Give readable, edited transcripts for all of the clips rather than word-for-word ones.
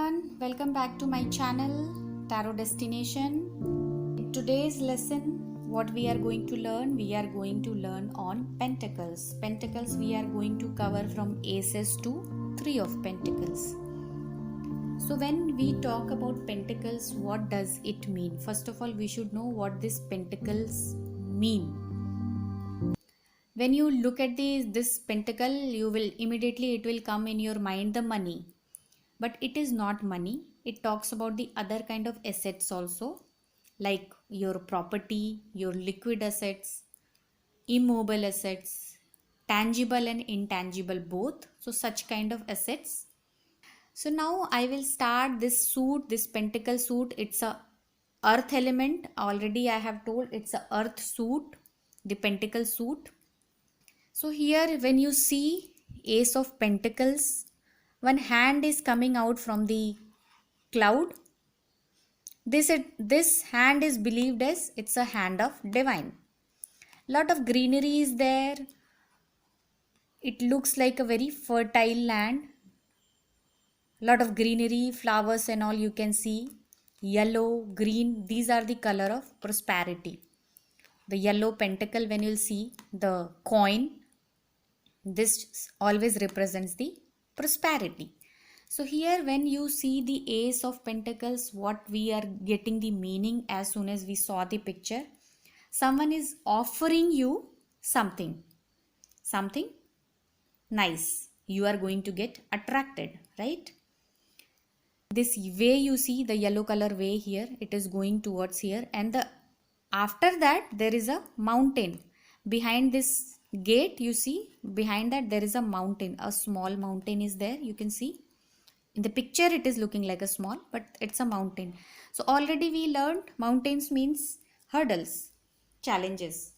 everyone, welcome back to my channel Tarot Destination. In today's lesson, what we are going to learn on Pentacles. Pentacles we are going to cover from Aces to Three of Pentacles. So when we talk about Pentacles, what does it mean? First of all, we should know what these Pentacles mean. When you look at this pentacle, it will come in your mind the money. But it is not money. It talks about the other kind of assets also, like your property, your liquid assets, immobile assets, tangible and intangible both. So such kind of assets. So now I will start this suit, this pentacle suit. It's a earth element. Already I have told it's a earth suit, the pentacle suit. So here when you see Ace of Pentacles, one hand is coming out from the cloud. This hand is believed as it's a hand of divine. Lot of greenery is there. It looks like a very fertile land. Lot of greenery, flowers and all you can see. Yellow, green, these are the color of prosperity. The yellow pentacle, when you'll see the coin, this always represents the prosperity. So here when you see the Ace of Pentacles, what we are getting the meaning as soon as we saw the picture. Someone is offering you something nice. You are going to get attracted, right? This way you see the yellow color way here, it is going towards here, and after that there is a mountain. Behind this gate you see, behind that there is a mountain, a small mountain is there, you can see. In the picture it is looking like a small, but it's a mountain. So already we learned mountains means hurdles, challenges.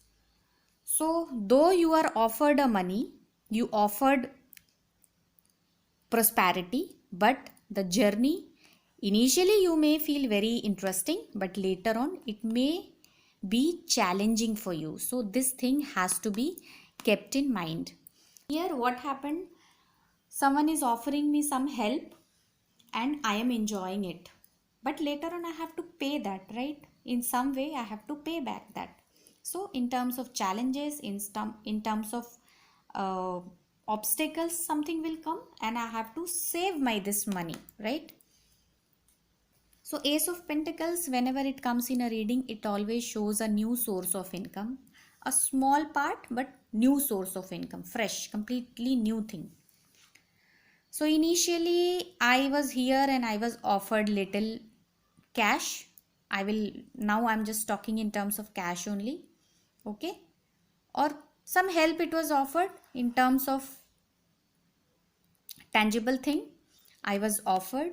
So though you are offered a money, you offered prosperity, but the journey initially you may feel very interesting, but later on it may be challenging for you. So this thing has to be kept in mind. Here what happened? Someone is offering me some help and I am enjoying it, but later on I have to pay that, right? In some way I have to pay back that. So in terms of challenges, in terms of obstacles, something will come and I have to save this money, right? So Ace of Pentacles, whenever it comes in a reading, it always shows a new source of income, a small part but new source of income, fresh, completely new thing. So initially I was here and I was offered little cash. I'm just talking in terms of cash only. Okay. Or some help it was offered in terms of tangible thing. I was offered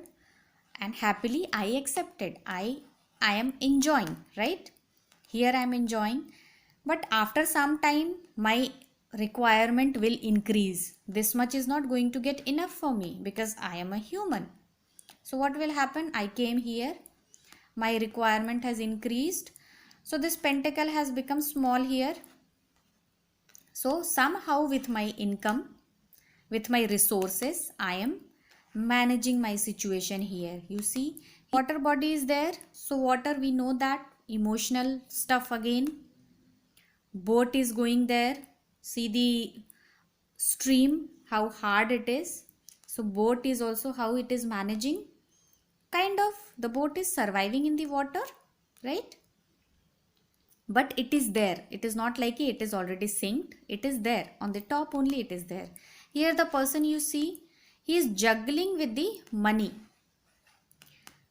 and happily I accepted. I am enjoying, right? Here I am enjoying. But after some time my requirement will increase. This much is not going to get enough for me because I am a human. So what will happen? I came here, my requirement has increased, so this pentacle has become small here. So somehow with my income, with my resources, I am managing my situation here. You see water body is there, so water, we know that emotional stuff again. Boat is going there. See the stream, how hard it is. So boat is also how it is managing. Kind of the boat is surviving in the water, right? But it is there. It is not like it is already synced. It is there. On the top only it is there. Here the person you see, he is juggling with the money.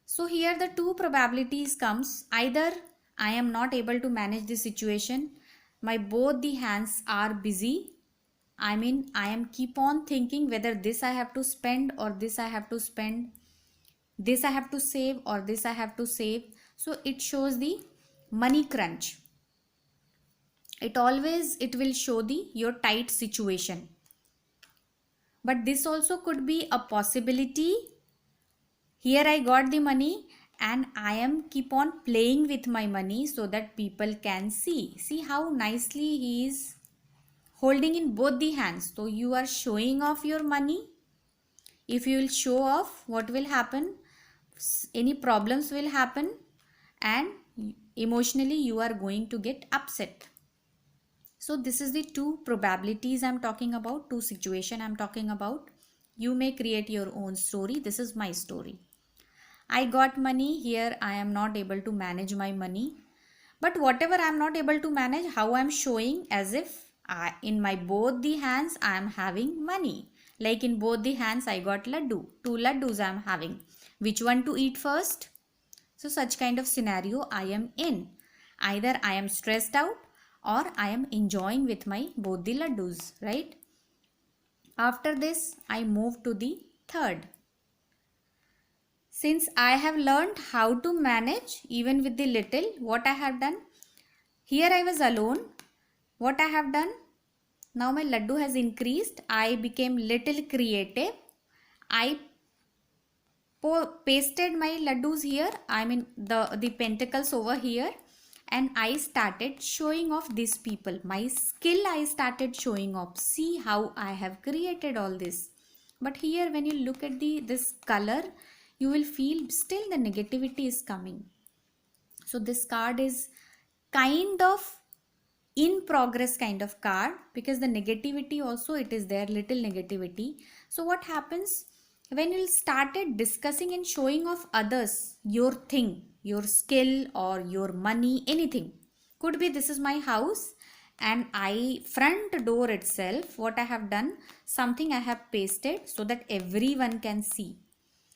So here the two probabilities comes. Either I am not able to manage the situation. My both the hands are busy. I am keep on thinking whether this I have to spend or this I have to spend. This I have to save or this I have to save. So it shows the money crunch. It will show your tight situation. But this also could be a possibility. Here I got the money and I am keep on playing with my money so that people can see. See how nicely he is holding in both the hands. So you are showing off your money. If you will show off, what will happen? any problems will happen, and emotionally you are going to get upset. So this is the two probabilities I'm talking about, two situation I'm talking about. You may create your own story. This is my story. I got money. Here I am not able to manage my money. But whatever I am not able to manage, how I am showing as if in my both the hands I am having money. Like in both the hands I got laddu. 2 laddus I am having. Which one to eat first? So such kind of scenario I am in. Either I am stressed out or I am enjoying with my both the laddus, right? After this I move to the third. Since I have learned how to manage even with the little, what I have done, here I was alone. What I have done, now my laddu has increased. I became little creative. I pasted my laddus here. I mean the pentacles over here, and I started showing off these people. My skill I started showing off. See how I have created all this. But here when you look at this color, you will feel still the negativity is coming. So this card is kind of in progress kind of card, because the negativity also it is there, little negativity. So what happens when you started discussing and showing off others your thing, your skill or your money, anything, could be this is my house and I front door itself, what I have done, something I have pasted so that everyone can see.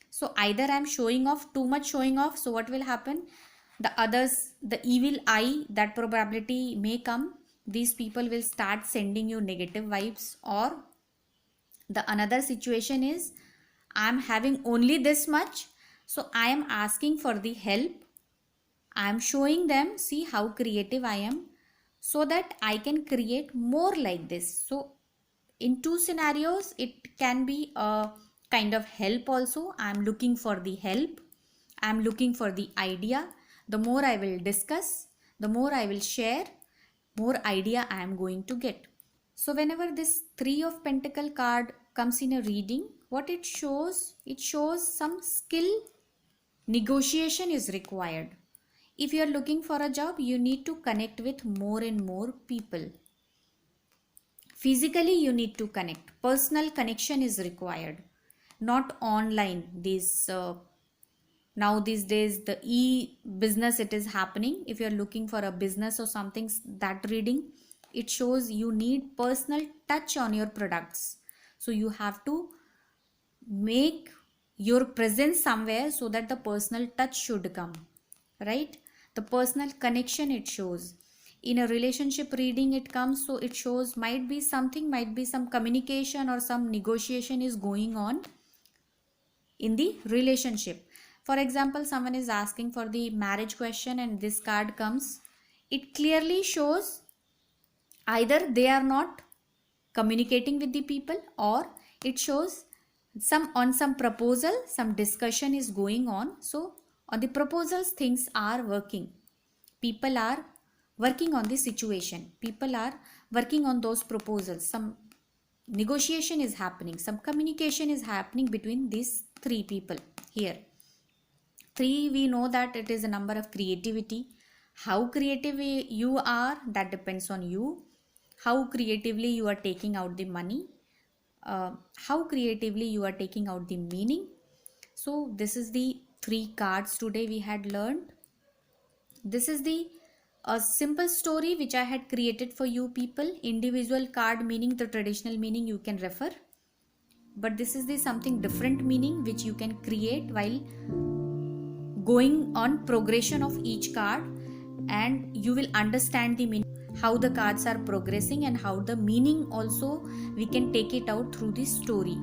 So either I am showing off, too much showing off, so what will happen, the others, the evil eye, that probability may come. These people will start sending you negative vibes. Or the another situation is I am having only this much, so I am asking for the help. I am showing them, see how creative I am, so that I can create more like this. So in two scenarios it can be a kind of help also. I am looking for the help, I am looking for the idea. The more I will discuss, the more I will share, more idea I am going to get. So whenever this 3 of Pentacle card comes in a reading, what it shows some skill, negotiation is required. If you are looking for a job, you need to connect with more and more people. Physically you need to connect. Personal connection is required, not online. Now these days the e-business it is happening. If you are looking for a business or something, that reading, it shows you need personal touch on your products. So you have to make your presence somewhere so that the personal touch should come, right? The personal connection it shows. In a relationship reading it comes, so it shows might be something, might be some communication or some negotiation is going on in the relationship. For example, someone is asking for the marriage question and this card comes. It clearly shows either they are not communicating with the people, or it shows some proposal, some discussion is going on. So on the proposals things are working. People are working on the situation. People are working on those proposals. Some negotiation is happening. Some communication is happening between these 3 people here. 3, we know that it is a number of creativity. How creative you are, that depends on you. How creatively you are taking out the money. How creatively you are taking out the meaning. So this is the 3 cards today we had learned. This is a simple story which I had created for you people. Individual card meaning, the traditional meaning you can refer. But this is the something different meaning which you can create while going on progression of each card, and you will understand the meaning, how the cards are progressing and how the meaning also we can take it out through this story.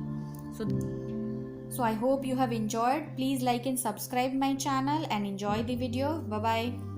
So I hope you have enjoyed. Please like and subscribe my channel and enjoy the video. Bye bye.